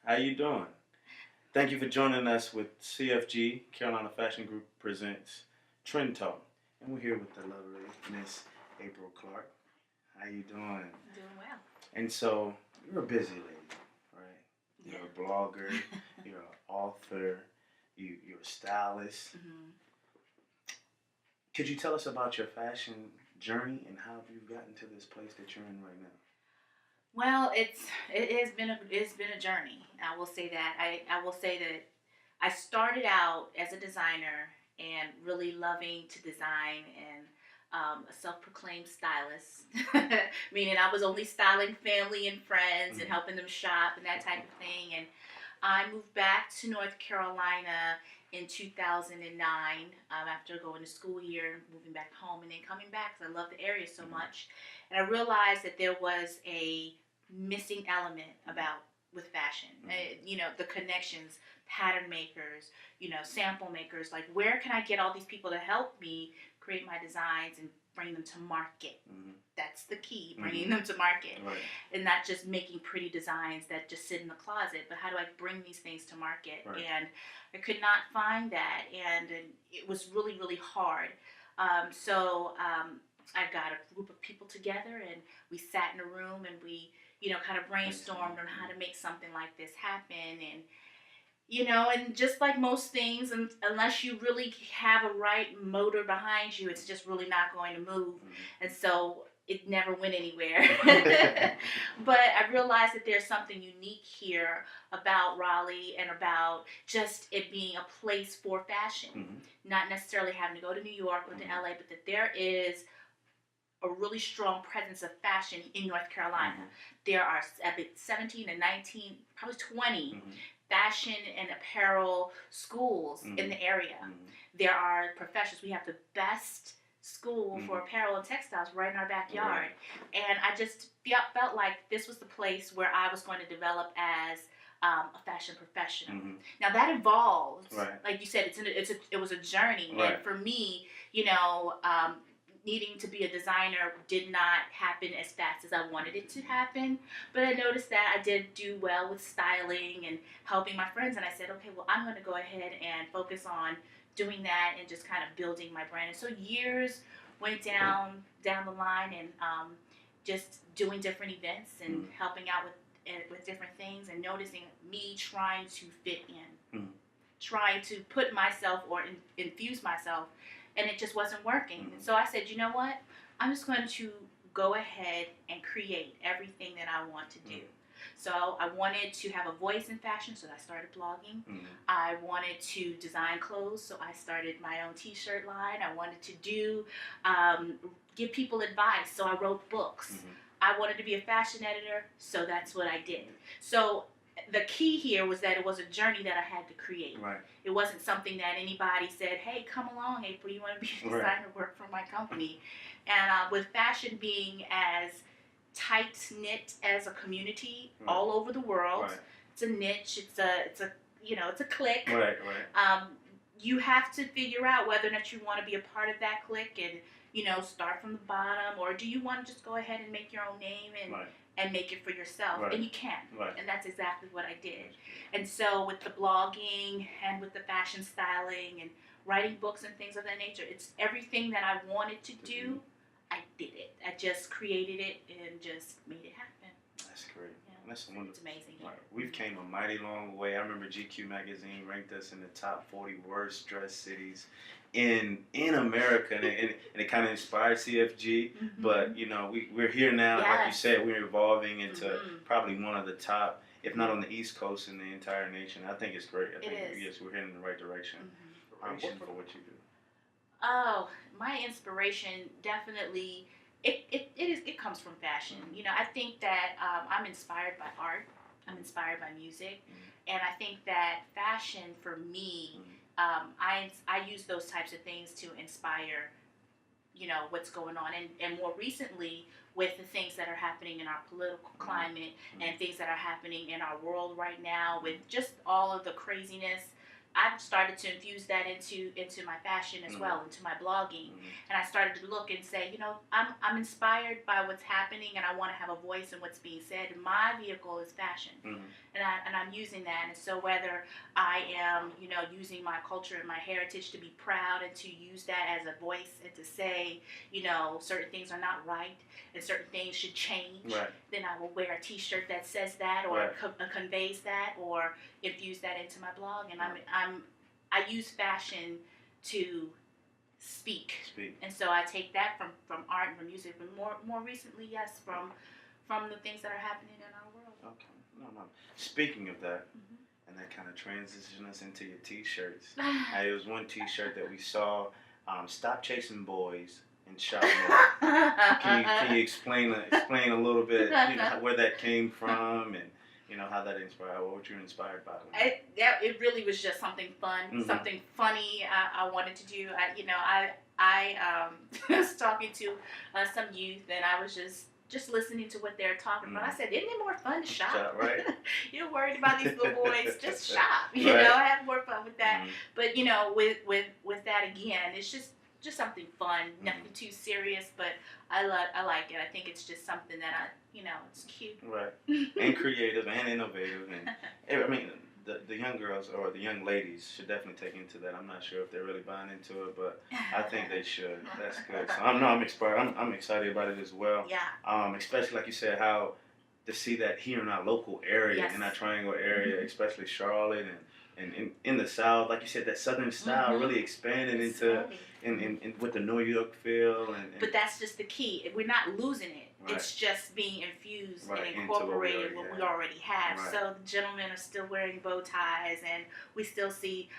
How you doing? Thank you for joining us with CFG, Carolina Fashion Group presents Trend Talk. And we're here with the lovely Miss April Clark. How you doing? Doing well. And so, you're a busy lady, right? You're Yeah. a blogger, you're an author, you're a stylist. Mm-hmm. Could you tell us about your fashion journey and how you've gotten to this place that you're in right now? Well, it's been a journey. I will say that. I will say that I started out as a designer and really loving to design and a self-proclaimed stylist, meaning I was only styling family and friends and helping them shop and that type of thing. And I moved back to North Carolina in 2009 after going to school here, moving back home, and then coming back because I love the area so much. And I realized that there was a missing element about with fashion. The connections, pattern makers, sample makers. Like, where can I get all these people to help me create my designs and bring them to market? Mm-hmm. That's the key, bringing them to market. Right. And not just making pretty designs that just sit in the closet, but how do I bring these things to market? Right. And I could not find that, and it was really, really hard. So I got a group of people together, and we sat in a room, and we, kind of brainstormed on how to make something like this happen. And just like most things, unless you really have a right motor behind you, it's just really not going to move. And so it never went anywhere. But I realized that there's something unique here about Raleigh and about just it being a place for fashion. Not necessarily having to go to New York or to LA, but that there is a really strong presence of fashion in North Carolina. There are 17 and 19, probably 20 fashion and apparel schools in the area. There are professionals. We have the best school for apparel and textiles right in our backyard. And I just felt like this was the place where I was going to develop as a fashion professional. Now that evolved, like you said, it was a journey. And for me, needing to be a designer did not happen as fast as I wanted it to happen. But I noticed that I did do well with styling and helping my friends. And I said, okay, well, I'm going to go ahead and focus on doing that and just kind of building my brand. And so years went down the line, and just doing different events and helping out with different things, and noticing me trying to fit in, trying to put myself or infuse myself, and it just wasn't working. And so I said, you know what? I'm just going to go ahead and create everything that I want to do. So I wanted to have a voice in fashion, so I started blogging. I wanted to design clothes, so I started my own t-shirt line. I wanted to give people advice, so I wrote books. I wanted to be a fashion editor, so that's what I did. So the key here was that it was a journey that I had to create. It wasn't something that anybody said, hey, come along, April, you want to be a designer, work for my company. And with fashion being as tight-knit as a community all over the world, it's a niche, it's a clique. You have to figure out whether or not you want to be a part of that clique and, start from the bottom, or do you want to just go ahead and make your own name and make it for yourself? And you can. And that's exactly what I did. And so with the blogging and with the fashion styling and writing books and things of that nature, it's everything that I wanted to do. I did it. I just created it and just made it happen. That's great. Yeah. That's wonderful. It's amazing. We've came a mighty long way. I remember GQ magazine ranked us in the top 40 worst dressed cities in America, and it kind of inspired CFG. But we're here now. Like you said, we're evolving into probably one of the top, if not on the East Coast, in the entire nation. I think it's great. I think yes, we're heading in the right direction. For what you do. Oh, my inspiration definitely it comes from fashion. I think that I'm inspired by art. I'm inspired by music, and I think that fashion for me, I use those types of things to inspire, what's going on, and more recently with the things that are happening in our political climate and things that are happening in our world right now with just all of the craziness. I've started to infuse that into my fashion as well, into my blogging, and I started to look and say, I'm inspired by what's happening, and I want to have a voice in what's being said. My vehicle is fashion, and I'm using that. And so whether I am, using my culture and my heritage to be proud and to use that as a voice and to say, certain things are not right and certain things should change, then I will wear a T-shirt that says that or conveys that or infuse that into my blog. And I use fashion to speak. And so I take that from art and from music, but more recently, yes, from the things that are happening in our world. Okay. No. Speaking of that, and that kind of transitions us into your T-shirts. There was one T-shirt that we saw, "Stop chasing boys and shop more." Can you explain a little bit, where that came from and how that inspired, what you're inspired by? It really was just something fun, something funny I wanted to do. I was talking to some youth, and I was just listening to what they're talking about. I said, isn't it more fun to shop? Right. You're worried about these little boys, just shop. Have more fun with that. But with that again, it's just something fun, nothing too serious, but I like it. I think it's just something that it's cute. Right. And creative and innovative. And I mean, the young girls or the young ladies should definitely take into that. I'm not sure if they're really buying into it, but I think they should. That's good. So I'm inspired. I'm excited about it as well. Yeah. Especially like you said, how to see that here in our local area, in our triangle area, especially Charlotte and in the South, like you said, that Southern style really expanded into in with the New York feel. But that's just the key. We're not losing it. It's just being infused and incorporated what we already have. So the gentlemen are still wearing bow ties, and we still see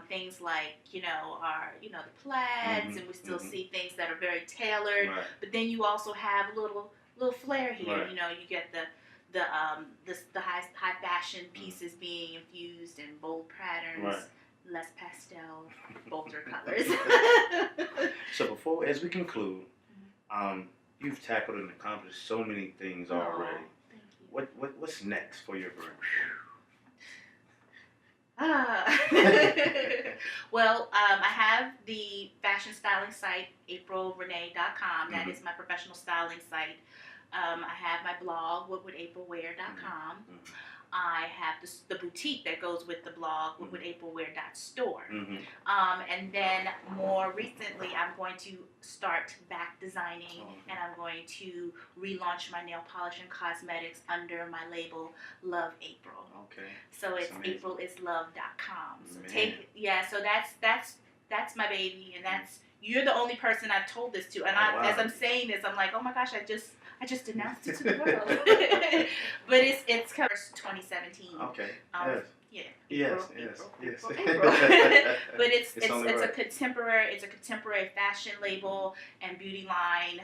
things like our the plaids, and we still see things that are very tailored. But then you also have a little flair here. You get the high fashion pieces being infused in bold patterns, less pastel, bolder colors. So as we conclude, you've tackled and accomplished so many things already. Thank you. What's next for your brand? Well, I have the fashion styling site, aprilrenee.com. That is my professional styling site. I have my blog, whatwouldapril.com. I have the boutique that goes with the blog, whatwouldapril.store. And then more recently, I'm going to start back designing, and I'm going to relaunch my nail polish and cosmetics under my label, Love April. Okay. So it's aprilislove.com. So that's my baby, and you're the only person I've told this to. And as I'm saying this, I'm like, oh my gosh, I just announced it to the world. But it's covered 2017. Okay. April. But it's a contemporary fashion label and beauty line.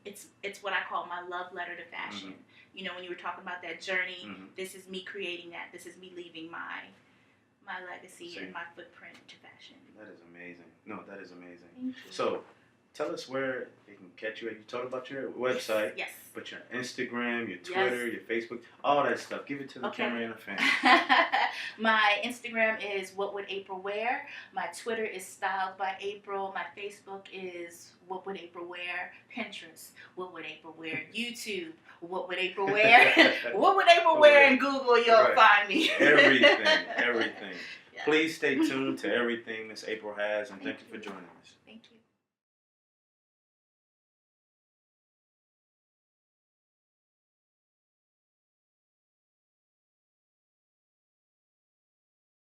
It's what I call my love letter to fashion. When you were talking about that journey, this is me creating that. This is me leaving my legacy and my footprint to fashion. That is amazing. No, that is amazing. Thank you. So, tell us where they can catch you. You talked about your website. Yes. But your Instagram, your Twitter, your Facebook, all that stuff. Give it to the camera and the fans. My Instagram is What Would April Wear. My Twitter is Styled by April. My Facebook is What Would April Wear. Pinterest, What Would April Wear. YouTube, What Would April Wear. What Would April Wear in Google, you'll find me. Everything. Please stay tuned to everything Miss April has, and thank you for joining us. Thank you.